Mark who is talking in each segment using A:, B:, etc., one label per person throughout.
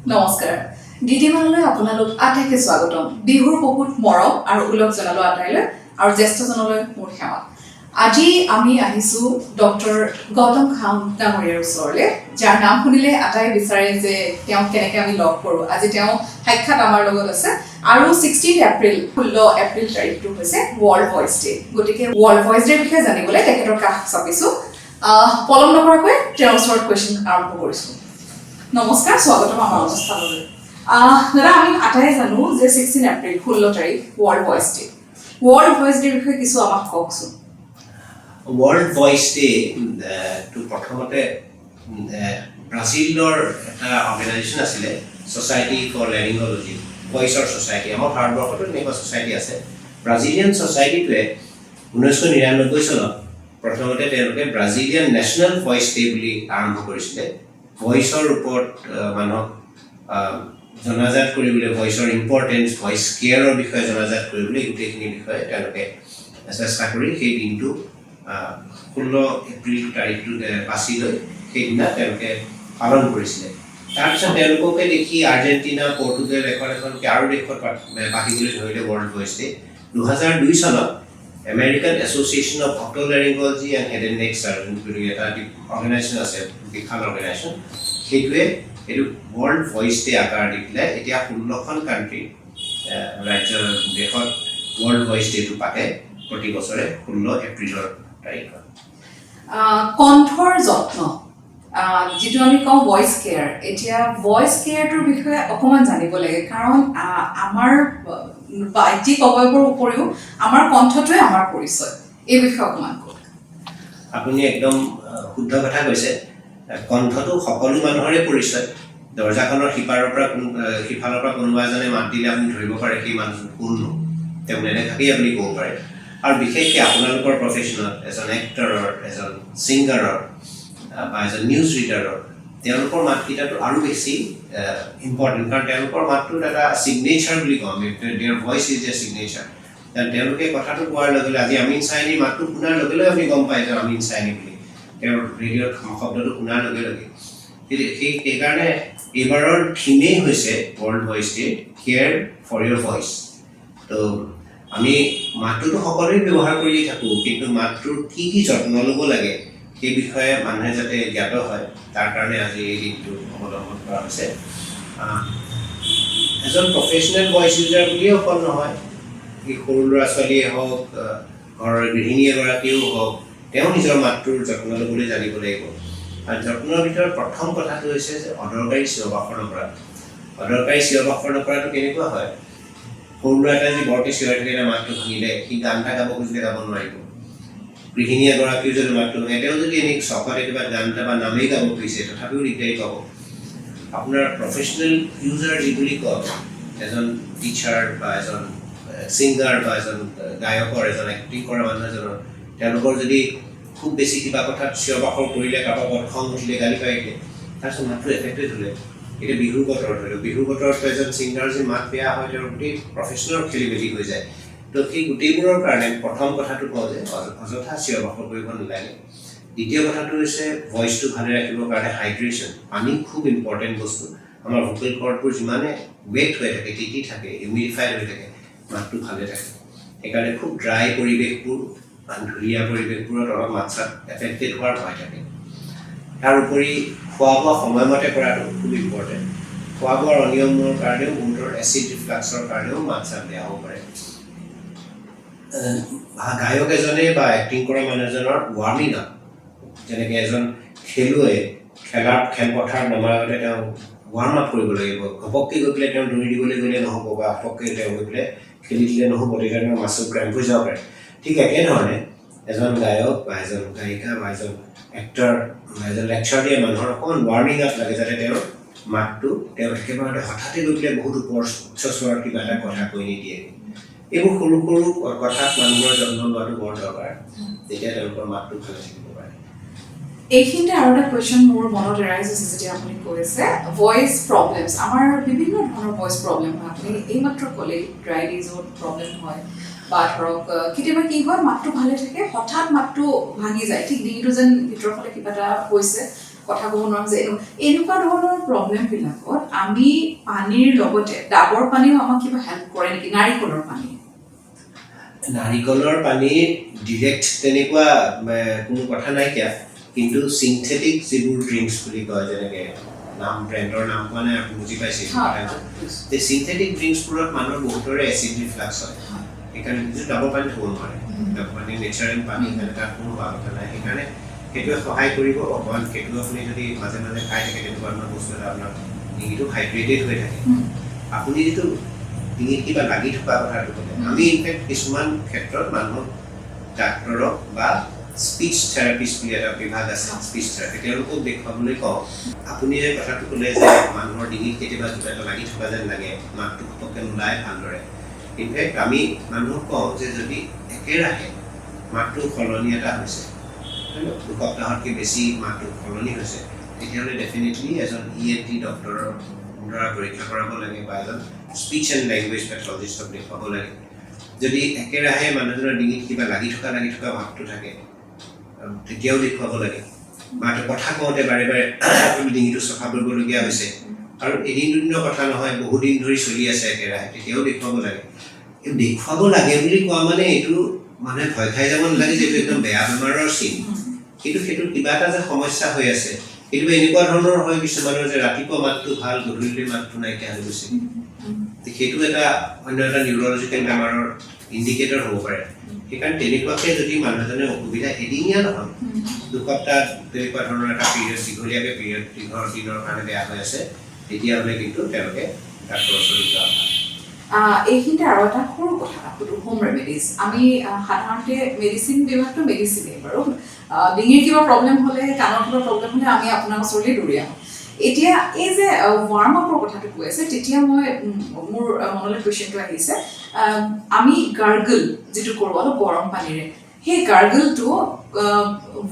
A: নমস্কাৰ ডিডিমানলৈ আপোনালোক আটাইকে স্বাগতম বিহুৰ বহুত মৰম আৰু উলক জনালো আটাইলৈ আৰু জ্যেষ্ঠজনলৈ মোৰ সেৱা আজি আমি আহিছো ডক্টৰ গৌতম খাম ডাঙৰীয়াৰ ওচৰলৈ যাৰ নাম শুনিলে আটাই বিচাৰে যে তেওঁ কেনেকৈ আমি লগ কৰোঁ আজি তেওঁ সাক্ষাৎ আমাৰ লগত আছে আৰু 16 এপ্ৰিল 16 এপ্ৰিল তাৰিখটো হৈছে ৱৰ্ল্ড ভইচ ডে গতিকে ৱৰ্ল্ড ভইচ ডেৰ বিষয়ে জানিবলৈ তেখেতৰ কাষ চাপিছোঁ পলম নকৰাকৈ তেওঁৰ ওচৰত কুৱেশ্যন আৰম্ভ কৰিছোঁ নমস্কাৰ স্বাগতম আমাৰ অনুষ্ঠানলৈ দাদা আমি আটাই জানো যে 16 এপ্ৰিল 16 তাৰিখ ৱৰ্ল্ড ভইচ ডে বিষয়ে কিছু আমাক কওকচোন
B: ৱৰ্ল্ড ভইচ ডে টো প্ৰথমতে ব্ৰাজিলৰ এটা অৰ্গেনাইজেশ্যন আছিলে ছ'চাইটি ফৰ লেৰিংগলজি ভইচৰ ছ'চাইটি আমাৰ ভাৰতবৰ্ষতো এনেকুৱা ছ'চাইটি আছে ব্ৰাজিলিয়ান ছ'চাইটিটোৱে 1999 চনত প্ৰথমতে তেওঁলোকে ব্ৰাজিলিয়ান নেশ্যনেল ভইচ ডে বুলি আৰম্ভ কৰিছিলে ভইচৰ ওপৰত মানুহক জনাজাত কৰিবলৈ ভইচৰ ইম্পৰ্টেঞ্চ ভইচ কেয়াৰৰ বিষয়ে জনাজাত কৰিবলৈ গোটেইখিনি বিষয়ে তেওঁলোকে চেষ্টা কৰি সেই দিনটো 16 এপ্ৰিল তাৰিখটো বাছি লৈ সেইদিনা তেওঁলোকে পালন কৰিছিলে তাৰপিছত তেওঁলোককে দেখি আৰ্জেণ্টিনা পৰ্তুগাল এখনকৈ আৰু দেশত পাতিবলৈ ধৰিলে ৱৰ্ল্ড ভইচ ডে 2002 চনত American association of otolaryngology and head and neck surgeon বুলি এটা অৰ্গেনাইজেশ্যন আছে বিশাল অৰ্গেনাইজেশ্যন সেইটোৱে এইটো ৱৰ্ল্ড ভইচ ডে আকাৰ দি পেলাই এতিয়া 16খন কাণ্ট্ৰি ৰাজ্যৰ দেশত ৱৰ্ল্ড ভইচ ডেটো পাতে প্ৰতি বছৰে 16 এপ্ৰিলৰ তাৰিখত
A: কণ্ঠৰ যত্ন যিটো আমি কওঁ ভইচ কেয়াৰ এতিয়া ভইচ কেয়াৰটোৰ বিষয়ে অকণমান জানিব লাগে কাৰণ আমাৰ বাহ্যিক অৱয়ৱৰ উপৰিও আমাৰ কণ্ঠটোৱে আমাৰ পৰিচয় এই বিষয়ে অকণমান কওক
B: আপুনি একদম শুদ্ধ কথা কৈছে কণ্ঠটো সকলো মানুহৰে পৰিচয় দৰ্জাখনৰ সিপাৰৰ পৰা কোনোবা এজনে মাত দিলে আপুনি ধৰিব পাৰে সেই মানুহজন কোননো তেওঁ নেদেখাকেই আপুনি ক'ব পাৰে আৰু বিশেষকৈ আপোনালোকৰ প্ৰফেশ্যনত এজন এক্টৰৰ এজন ছিংগাৰৰ বা এজন নিউজ ৰিডাৰৰ তেওঁলোকৰ মাতকেইটাটো আৰু বেছি ইম্পৰ্টেণ্ট কাৰণ তেওঁলোকৰ মাতটো এটা ছিগনেচাৰ বুলি কওঁ আমি their voice is a signature তেওঁলোকে কথাটো কোৱাৰ লগে লগে আজি আমিন চাইনিৰ মাতটো শুনাৰ লগে লগে আপুনি গম পায় যে আমিন চাইনি বুলি তেওঁৰ ৰেডিঅ'ত শব্দটো শুনাৰ লগে লগে সেইকাৰণে এইবাৰৰ থিমেই হৈছে world voice day care for your voice তো আমি মাতটোতো সকলোৱে ব্যৱহাৰ কৰিয়ে থাকোঁ কিন্তু মাতটোৰ কি কি যত্ন ল'ব লাগে সেই বিষয়ে মানুহে যাতে জ্ঞাত হয় তাৰ কাৰণে আজি এই দিনটো অৱলম্বন কৰা হৈছে এজন প্ৰফেশ্যনেল ভইচ ইউজাৰ বুলিয়ে অকল নহয় এই সৰু ল'ৰা ছোৱালীয়ে হওক ঘৰৰ গৃহিণী এগৰাকীও হওক তেওঁ নিজৰ মাতটোৰ যত্ন ল'বলৈ জানিব লাগিব আৰু যত্নৰ ভিতৰত প্ৰথম কথাটো হৈছে যে অদৰকাৰী চিঞৰ বাখৰ নকৰাটো কেনেকুৱা হয় সৰু ল'ৰা এটা যদি বৰকৈ চিঞৰি থাকিলে মাতটো ভাঙিলে সি গান এটা গাব খুজিলে গাব নোৱাৰিব গৃহিণী এগৰাকীও যদি মাতটো ভাঙে তেওঁ যদি এনেই চকতে কিবা গান এটা বা নামেই গাব খুজিছে তথাপিও দিগদাৰী পাব আপোনাৰ প্ৰফেশ্যনেল ইউজাৰ যি বুলি কয় এজন টিচাৰ বা এজন ছিংগাৰ বা এজন গায়কৰ এজন এক্টিং কৰা মানুহ এজনৰ তেওঁলোকৰ যদি খুব বেছি কিবা কথাত চিঞৰ বাখৰ কৰিলে কাৰোবাৰ ওপৰত খং উঠিলে গালি পাৰিলে তাৰপিছত মাতটো এফেক্টেড হ'লে এতিয়া বিহুৰ বতৰত ধৰি লওক বিহুৰ বতৰত এজন ছিংগাৰ যদি মাত বেয়া হয় তেওঁৰ গোটেই প্ৰফেশ্যনেল খেলি মেলি হৈ যায় তো সেই গোটেইবোৰৰ কাৰণে প্ৰথম কথাটো কওঁ যে অযথা চিঞৰ বাখৰ কৰিব নালাগে দ্বিতীয় কথাটো হৈছে ভইচটো ভালে ৰাখিবৰ কাৰণে হাইড্ৰেশ্যন পানী খুব ইম্পৰ্টেণ্ট বস্তু আমাৰ ভোকেল কৰ্ডবোৰ যিমানে ৱেট হৈ থাকে তিতি থাকে হিউমিডিফাইড হৈ থাকে মাতটো ভালে থাকে সেইকাৰণে খুব ড্ৰাই পৰিৱেশবোৰ ধুনীয়া পৰিৱেশবোৰত অলপ মাত চাত এফেক্টেড হোৱাৰ ভয় থাকে তাৰোপৰি খোৱা বোৱা সময়মতে কৰাটো খুব ইম্পৰ্টেণ্ট খোৱা বোৱাৰ অনিয়মৰ কাৰণেও বহুতৰ এচিড ৰিফ্লাক্সৰ কাৰণেও মাত চাত বেয়া হ'ব পাৰে গায়ক এজনে বা এক্টিং কৰা মানুহ এজনৰ ৱাৰ্মিং আপ যেনেকৈ এজন খেলুৱৈ খেলপথাৰত নমাৰ আগতে তেওঁ ৱাৰ্ম আপ কৰিব লাগিব ঘপককৈ গৈ পেলাই তেওঁ দৌৰি দিবলৈ গ'লে নহ'ব বা ঘপককৈ তেওঁ গৈ পেলাই খেলি দিলে নহ'ব তেতিয়া তেওঁ মাছটো ক্ৰেম্প হৈ যাব পাৰে ঠিক একেধৰণে এজন গায়ক বা এজন গায়িকা বা এজন এক্টৰ বা এজন লেকচাৰ দিয়া মানুহৰ অকণমান ৱাৰ্মিং আপ লাগে যাতে তেওঁৰ মাতটো তেওঁ একেবাৰে হঠাতে গৈ পেলাই বহুত ওপৰ উচ্চ স্বৰত কিবা এটা কথা কৈ নিদিয়ে এইবোৰ সৰু সৰু কথাত মানুহৰ যত্ন লোৱাটো বৰ দৰকাৰ তেতিয়া তেওঁলোকৰ মাতটো ভালে থাকিব পাৰে
A: এইখিনিতে আৰু এটা কুৱেশ্যন মোৰ মনত এৰাইজ হৈছে যেতিয়া আপুনি কৈ আছে ভইচ প্ৰব্লেমছ আমাৰ বিভিন্ন ধৰণৰ ভইচ প্ৰব্লেম হয় আপুনি এইমাত্ৰ ক'লেই ড্ৰাই ডিজত প্ৰব্লেম হয় বা ধৰক কেতিয়াবা কি হয় মাতটো ভালে থাকে হঠাৎ মাতটো ভাঙি যায় ঠিক ডিঙিটো যেন ভিতৰৰ ফালে কিবা এটা হৈছে কথা ক'ব নোৱাৰোঁ যে এনেকুৱা ধৰণৰ প্ৰব্লেমবিলাকত আমি পানীৰ লগতে ডাবৰ পানীও আমাক কিবা হেল্প কৰে নেকি, নাৰিকলৰ পানী?
B: নাৰিকলৰ পানীৰ ডিৰেক্ট তেনেকুৱা কোনো কথা নাইকিয়া, কিন্তু চিন্থেটিক যিবোৰ ড্ৰিংকছ বুলি কয়, যেনেকৈ ব্ৰেণ্ডৰ নাম কোৱা নাই, আপুনি বুজি পাইছে? এই চিন্থেটিক ড্ৰিংকছবোৰত মানুহৰ বহুতৰে এচিড ৰিফ্লাক্স হয়। সেইকাৰণে ডাবৰ পানী থ'ব নোৱাৰে। ডাবৰ পানী নেচাৰেল পানী, তাত কোনো হোৱা কথা নাই। সেইকাৰণে সেইটোৱে সহায় কৰিব অকণমান। সেইটো আপুনি যদি মাজে মাজে খাই থাকে, তেনেকুৱা ধৰণৰ বস্তু এটা আপোনাৰ ডিঙিটো হাইড্ৰেটেড হৈ থাকে। আপুনি যিটো ডিঙিত কিবা লাগি থকা কথাটো ক'লে, আমি ইনফেক্ট কিছুমান ক্ষেত্ৰত মানুহক ডাক্তৰক বা স্পীচ থেৰাপিষ্ট বুলি এটা বিভাগ আছে, স্পীচ থেৰাপি, তেওঁলোকক দেখুৱাবলৈ কওঁ। আপুনি যে কথাটো ক'লে যে মানুহৰ ডিঙিত কেতিয়াবা কিবা এটা লাগি থকা যেন লাগে, মাতটো পটককৈ নোলায় ভালদৰে, ইনফেক্ট আমি মানুহক কওঁ যে যদি একেৰাহে মাতটো সলনি এটা হৈছে, দুসপ্তাহতকৈ বেছি মাতটো সলনি হৈছে, তেতিয়াহ'লে ডেফিনেটলি এজন ENT ডক্তৰৰ দ্বাৰা পৰীক্ষা কৰাব লাগে বা এজন স্পীচ এণ্ড লেংগুৱেজ পেথলজিষ্টক দেখুৱাব লাগে। যদি একেৰাহে মানুহজনৰ ডিঙিত কিবা লাগি থকা ভাৱটো থাকে, তেতিয়াও দেখুৱাব লাগে। মাতো কথা কওঁতে বাৰে বাৰে ডিঙিটো চফা কৰিবলগীয়া হৈছে, আৰু এদিন দুদিনৰ কথা নহয়, বহুদিন ধৰি চলি আছে একেৰাহে, তেতিয়াও দেখুৱাব লাগে। দেখুৱাব লাগে বুলি কোৱা মানে এইটো মানুহে ভয় খাই যাব নালাগে যে এইটো একদম বেয়া বেমাৰৰ চিন, কিন্তু সেইটোৰ কিবা এটা যে সমস্যা হৈ আছে। কেতিয়াবা এনেকুৱা ধৰণৰ হয় কিছুমানৰ যে ৰাতিপুৱা মাতটো ভাল, গধূলি মাতটো নাইকিয়া হৈ গৈছে, সেইটো এটা অন্য এটা নিউৰলজিকেল বেমাৰৰ ইণ্ডিকেটৰ হ'ব পাৰে। সেইকাৰণে তেনেকুৱাকৈ যদি মানুহজনে অসুবিধা এদিনীয়া নহয়, দুসপ্তাহ তেনেকুৱা ধৰণৰ এটা পিৰিয়ড, দীঘলীয়াকৈ পিৰিয়ড, দীঘৰ দিনৰ কাৰণে বেয়া হৈ আছে, তেতিয়াহ'লে কিন্তু তেওঁলোকে ডাক্তৰৰ ওচৰলৈ যোৱা ভাল।
A: এইখিনিতে আৰু এটা সৰু কথা সুধো, হোম ৰেমেডিজ। আমি সাধাৰণতে মেডিচিন বিভাগটো মেডিচিনেই বাৰু, ডিঙিৰ কিবা প্ৰব্লেম হ'লে, কাণৰ কিবা প্ৰব্লেম হ'লে আমি আপোনাৰ ওচৰলৈ দৌৰি আহোঁ। এতিয়া এই যে ৱাৰ্ম আপৰ কথাটো কৈ আছে, তেতিয়া মোৰ মনলৈ কুৱেশ্যনটো আহিছে, আমি গাৰ্গল যিটো কৰোঁ অলপ গৰম পানীৰে, সেই গাৰ্গলটো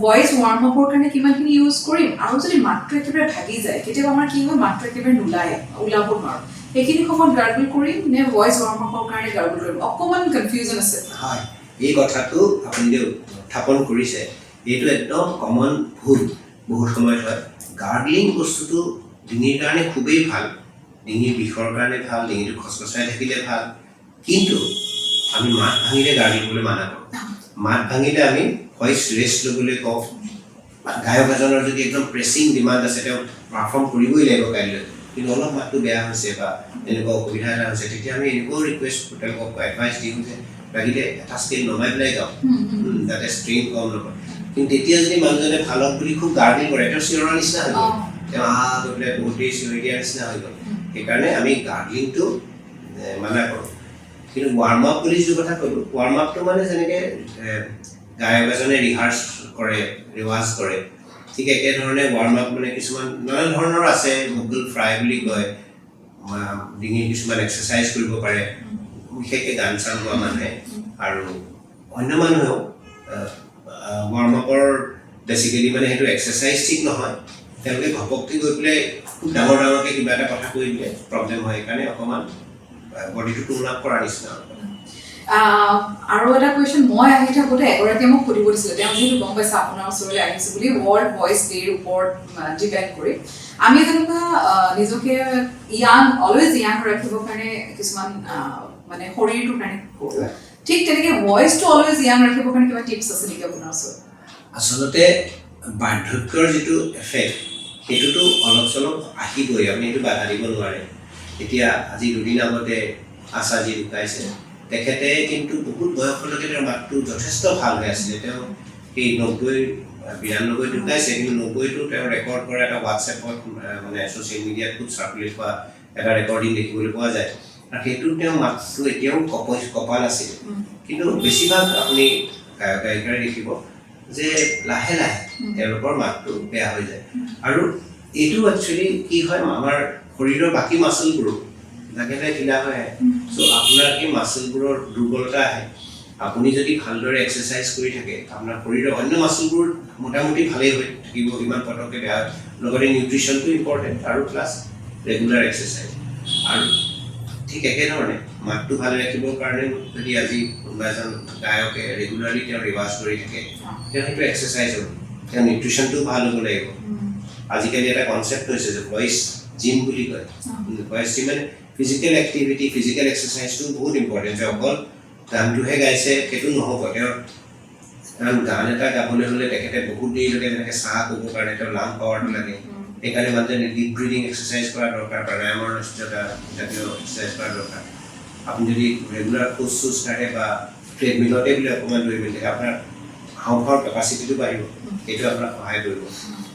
A: ভইচ ৱাৰ্ম আপৰ কাৰণে কিমানখিনি ইউজ কৰিম, আৰু যদি মাতটো একেবাৰে ভাগি যায়, কেতিয়াবা আমাৰ কি হয় মাতটো একেবাৰে ওলাব নোৱাৰোঁ, সেইখিনি সময়ত গাৰ্গল কৰিম নে ভইচ ৱাৰ্ম আপৰ কাৰণে গাৰ্গল কৰিম? অকণমান কনফিউজন আছে।
B: হয়, এই কথাটো আপুনি যে উত্থাপন কৰিছে, এইটো একদম কমন ভুল বহুত সময়ত হয়। গাৰ্গলিং বস্তুটো ডিঙিৰ কাৰণে খুবেই ভাল, ডিঙিৰ বিষৰ কাৰণে ভাল, ডিঙিটো খচখচাই থাকিলে ভাল, কিন্তু আমি মাত ভাঙিলে গাৰ্গলিং কৰিবলৈ মানা কৰোঁ। মাত ভাঙিলে আমি ভইচ ৰেষ্ট ল'বলৈ কওঁ। গায়ক এজনৰ যদি একদম প্ৰেছিং ডিমাণ্ড আছে, তেওঁ পাৰফৰ্ম কৰিবই লাগিব কাইলৈ, কিন্তু অলপ মাতটো বেয়া হৈছে বা এনেকুৱা অসুবিধা এটা হৈছে, তেতিয়া আমি এনেকুৱাও ৰিকুৱেষ্ট তেওঁলোকক এডভাইচ দিওঁ যে লাগিলে এটা স্কেল নমাই পেলাই গাওঁ, যাতে ষ্ট্ৰেইন কম নকৰে। কিন্তু তেতিয়া যদি মানুহজনে ভাল হওক বুলি খুব গাৰ্গলিং কৰে, তেওঁ চিঞৰাৰ নিচিনা হৈ গ'ল, তেওঁ গৈ পেলাই বহুত দেৰি চিঞৰি দিয়াৰ নিচিনা হৈ গ'ল। সেইকাৰণে আমি গাৰ্গলিংটো মানা কৰোঁ। কিন্তু ৱাৰ্ম আপ বুলি যিটো কথা ক'লোঁ, ৱাৰ্ম আপটো মানে যেনেকৈ গায়ক এজনে ৰিৱাজ কৰে, ঠিক একেধৰণে ৱাৰ্ম আপ মানে কিছুমান নানা ধৰণৰ আছে, ভোকেল ফ্ৰাই বুলি কয়, ডিঙিৰ কিছুমান এক্সাৰচাইজ কৰিব পাৰে, বিশেষকৈ গান চান গোৱা মানুহে, আৰু অন্য মানুহেও ৱাৰ্ম আপৰ বেচিকেলি মানে সেইটো এক্সাৰচাইজ ঠিক নহয়, তেওঁলোকে ঘপককৈ গৈ পেলাই খুব ডাঙৰকৈ কিবা এটা কথা কৈ দিলে প্ৰব্লেম হয়। সেইকাৰণে অকণমান বডিটো টুন আপ কৰাৰ নিচিনা।
A: আৰু এটা কুৱেশ্যন, মই আহি থাকোঁতে এগৰাকীয়ে মোক সুধিব দিছিলে, তেওঁ যিহেতু গম পাইছে আপোনাৰ ওচৰলৈ আহিছোঁ বুলি, ৱৰ্ল্ড ভইচ ডে'ৰ ওপৰত ডিপেণ্ড কৰি আমি যেনেকুৱা নিজকে অলৱেজ য়াং ৰাখিবৰ কাৰণে কিছুমান মানে শৰীৰটোৰ কাৰণে কৰোঁ, ঠিক তেনেকৈ ভইচটো অলৱেজ য়াং ৰাখিবৰ কাৰণে কিবা টিপছ আছে নেকি আপোনাৰ ওচৰত?
B: আচলতে বাৰ্ধক্যৰ যিটো এফেক্ট, সেইটোতো অলপ চলপ আহিবই, আপুনি সেইটো বাধা দিব নোৱাৰে। এতিয়া আজি দুদিন আগতে আশাজী ঢুকাইছে, তেখেতে কিন্তু বহুত বয়সলৈকে তেওঁৰ মাতটো যথেষ্ট ভাল হৈ আছিলে। তেওঁ সেই 92 ঢুকাইছে, কিন্তু 90টো তেওঁ ৰেকৰ্ড কৰা এটা হোৱাটছএপত মানে ছ'চিয়েল মিডিয়াত খুব চাৰ্কুলেট হোৱা এটা ৰেকৰ্ডিং দেখিবলৈ পোৱা যায়, আৰু সেইটোত তেওঁৰ মাতটো এতিয়াও কপাল আছিল। কিন্তু বেছিভাগ আপুনি গায়ক গায়িকাৰে দেখিব যে লাহে লাহে তেওঁলোকৰ মাতটো বেয়া হৈ যায়, আৰু এইটো একচুৱেলি কি হয়, আমাৰ শৰীৰৰ বাকী মাচলবোৰো লাহে লাহে ঢিলা হৈ আহে। চ' আপোনাৰ সেই মাচলবোৰৰ দুৰ্বলতা আহে। আপুনি যদি ভালদৰে এক্সাৰচাইজ কৰি থাকে, আপোনাৰ শৰীৰৰ অন্য মাচলবোৰ মোটামুটি ভালেই হৈ থাকিব, ইমান পটককৈ বেয়া। লগতে নিউট্ৰিশ্যনটো ইম্পৰ্টেণ্ট, আৰু প্লাছ ৰেগুলাৰ এক্সাৰচাইজ। আৰু ঠিক একেধৰণে মাতটো ভালে ৰাখিবৰ কাৰণে যদি আজি কোনোবা এজন গায়কে ৰেগুলাৰলি তেওঁ ৰিৱাজ কৰি থাকে, তেওঁ সেইটো এক্সাৰচাইজ হ'ব, তেওঁ নিউট্ৰিশ্যনটোও ভাল হ'ব লাগিব। আজিকালি এটা কনচেপ্ট হৈছে যে ভইচ জিম বুলি কয় ভইচ জিম মানে ফিজিকেল এক্টিভিটি ফিজিকেল এক্সাৰচাইজটো বহুত ইম্পৰ্টেণ্ট যে অকল গানটোহে গাইছে সেইটো নহ'ব তেওঁৰ কাৰণ গান এটা গাবলৈ হ'লে তেখেতে বহুত দেৰিলৈকে যেনেকৈ চাহ ক'ব কাৰণে তেওঁৰ লাং পাৱাৰটো লাগে সেইকাৰণে মানুহে ডিপ ব্ৰিডিং এক্সাৰচাইজ কৰা দৰকাৰ প্ৰাণায়ামৰ জাতীয় এক্সাৰচাইজ কৰা দৰকাৰ আপুনি যদি ৰেগুলাৰ খোজ চোজ কাঢ়ে বা ট্ৰেডমিলতে বুলি অকণমান দৌৰি মেলি থাকে আপোনাৰ হাওঁফাওৰ কেপাচিটিটো বাঢ়িব সেইটো আপোনাক সহায় কৰিব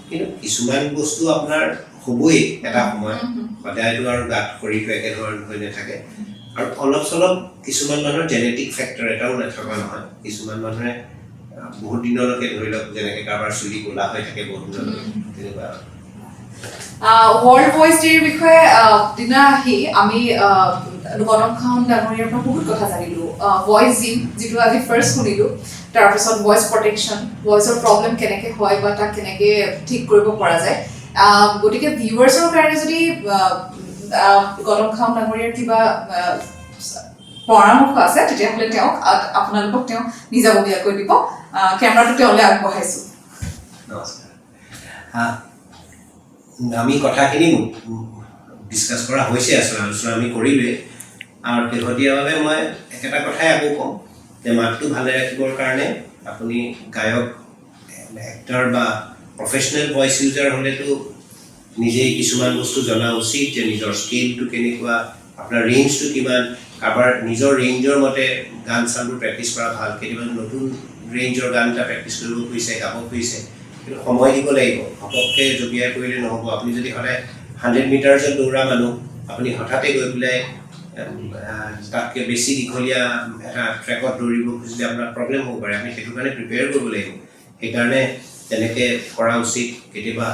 B: কিন্তু কিছুমান বস্তু আপোনাৰ হ'বই এটা সময়ত সদায়তো আৰু গাত শৰীৰটো একেধৰণৰ হৈ নাথাকে আৰু অলপ চলপ কিছুমান মানুহৰ জেনেটিক ফেক্টৰ এটাও নাথাকা নহয় কিছুমান মানুহে বহুত দিনলৈকে ধৰি লওক যেনেকৈ কাৰোবাৰ চুলি ক'লা হৈ থাকে বহুত দিনলৈকে তেনেকুৱা
A: ৱৰ্ল্ড ভইচ ডেৰ বিষয়ে দিনা আহি আমি গৌতম খাউণ্ড ডাঙৰীয়াৰ পৰা বহুত কথা জানিলোঁ ভইচ জিম যিটো আজি ফাৰ্ষ্ট শুনিলোঁ তাৰপিছত ভইচ প্ৰটেকশ্যন ভইচৰ প্ৰব্লেম কেনেকৈ হয় বা তাক কেনেকৈ ঠিক কৰিব পৰা যায় গতিকে ভিউৱাৰ্ছৰ কাৰণে যদি গৌতম খাউণ্ড ডাঙৰীয়াৰ কিবা পৰামৰ্শ আছে তেতিয়াহ'লে তেওঁক আপোনালোকক তেওঁ নিজাববীয়াকৈ দিব কেমেৰাটো তেওঁলৈ আগবঢ়াইছোঁ
B: নমস্কাৰ আমি কথাখিনি ডিছকাছ কৰা হৈছে আলোচনা আমি কৰিলোৱেই আৰু শেহতীয়াভাৱে মই একেটা কথাই আকৌ ক'ম যে মাতটো ভালে ৰাখিবৰ কাৰণে আপুনি গায়ক এক্টৰ বা প্ৰফেশ্যনেল ভইচ ইউজাৰ হ'লেতো নিজেই কিছুমান বস্তু জনা উচিত যে নিজৰ স্কেলটো কেনেকুৱা আপোনাৰ ৰেঞ্জটো কিমান কাৰোবাৰ নিজৰ ৰেঞ্জৰ মতে গান চানবোৰ প্ৰেক্টিছ কৰা ভাল কেতিয়াবা নতুন ৰেঞ্জৰ গান এটা প্ৰেক্টিছ কৰিব খুজিছে গাব খুজিছে কিন্তু সময় দিব লাগিব ঘপককৈ জঁপিয়াই কৰিলে নহ'ব আপুনি যদি সদায় 100 মিটাৰ্ছত দৌৰা মানুহ আপুনি হঠাতে গৈ পেলাই তাতকৈ বেছি দীঘলীয়া এটা ট্ৰেকত দৌৰিব খুজিলে আপোনাৰ প্ৰব্লেম হ'ব পাৰে আপুনি সেইটো কাৰণে প্ৰিপেয়াৰ কৰিব লাগিব সেইকাৰণে তেনেকৈ কৰা উচিত কেতিয়াবা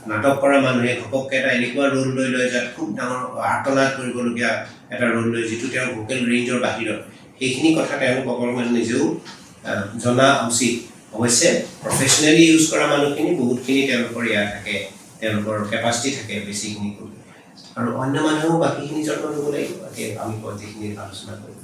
B: নাটক কৰা মানুহে ঘপককৈ এটা এনেকুৱা ৰোল লৈ লয় যাত খুব ডাঙৰ আৰ্তনাদ কৰিবলগীয়া এটা ৰোল লৈ যিটো তেওঁৰ ভোকেল ৰেঞ্জৰ বাহিৰত সেইখিনি কথা তেওঁলোক অকণমান নিজেও জনা উচিত অৱশ্যে প্ৰফেশ্যনেলি ইউজ কৰা মানুহখিনি বহুতখিনি তেওঁলোকৰ ইয়াৰ থাকে তেওঁলোকৰ কেপাচিটি থাকে বেছিখিনি কৰিব আৰু অন্য মানুহেও বাকীখিনি যত্ন ল'ব লাগিব আমি যিখিনি আলোচনা কৰিম